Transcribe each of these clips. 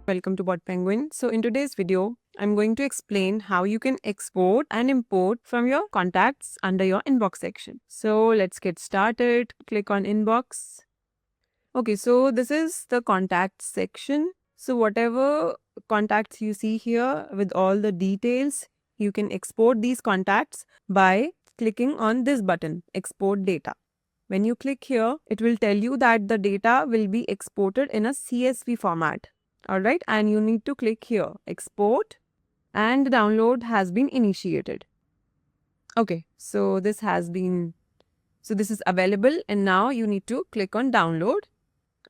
Welcome to Bot Penguin. So in today's video, I'm going to explain how you can export and import from your contacts under your inbox section. So let's get started. Click on inbox. Okay, so this is the contacts section. So whatever contacts you see here with all the details, you can export these contacts by clicking on this button, export data. When you click here, it will tell you that the data will be exported in a CSV format. Alright, and you need to click here, export, and the download has been initiated. Okay, so this is available, and now you need to click on download,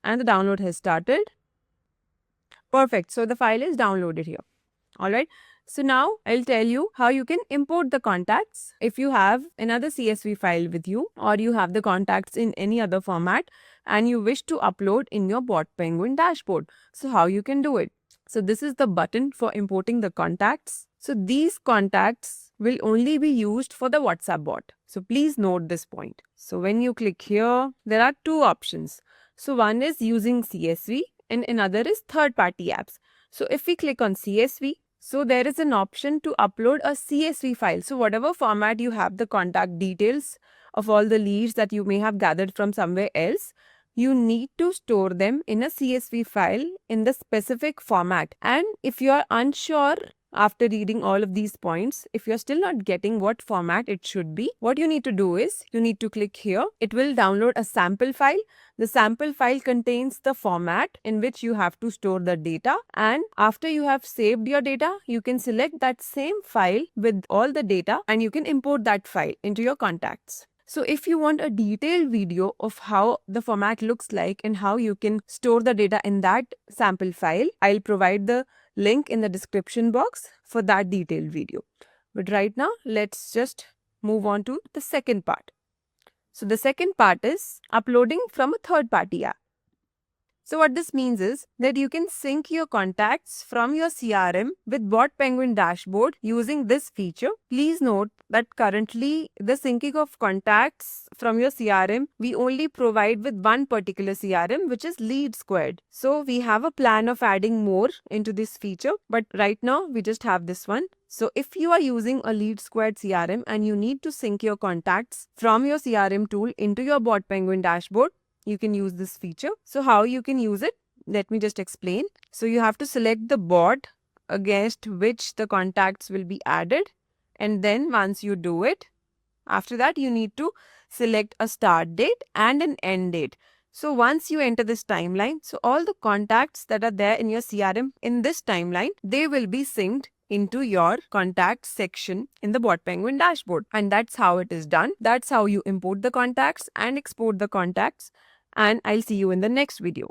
and the download has started. Perfect, so the file is downloaded here. Alright, so now I'll tell you how you can import the contacts if you have another CSV file with you or you have the contacts in any other format and you wish to upload in your Bot Penguin dashboard. So how you can do it? So this is the button for importing the contacts. So these contacts will only be used for the WhatsApp bot. So please note this point. So when you click here, there are two options. So one is using CSV and another is third-party apps. So if we click on CSV, so there is an option to upload a CSV file. So whatever format you have the contact details of all the leads that you may have gathered from somewhere else, you need to store them in a CSV file in the specific format. And if you are unsure after reading all of these points, if you're still not getting what format it should be, what you need to do is you need to click here. It will download a sample file. The sample file contains the format in which you have to store the data, and after you have saved your data, you can select that same file with all the data and you can import that file into your contacts. So if you want a detailed video of how the format looks like and how you can store the data in that sample file, I'll provide the link in the description box for that detailed video. But right now, let's just move on to the second part. So the second part is uploading from a third-party app. So what this means is that you can sync your contacts from your CRM with Bot Penguin dashboard using this feature. Please note that currently the syncing of contacts from your CRM we only provide with one particular CRM, which is Lead Squared. So we have a plan of adding more into this feature, but right now we just have this one. So if you are using a Lead Squared CRM and you need to sync your contacts from your CRM tool into your Bot Penguin dashboard, you can use this feature. So how you can use it? Let me just explain. So you have to select the bot against which the contacts will be added. And then once you do it, after that you need to select a start date and an end date. So once you enter this timeline, so all the contacts that are there in your CRM in this timeline, they will be synced into your contacts section in the Bot Penguin dashboard. And that's how it is done. That's how you import the contacts and export the contacts. And I'll see you in the next video.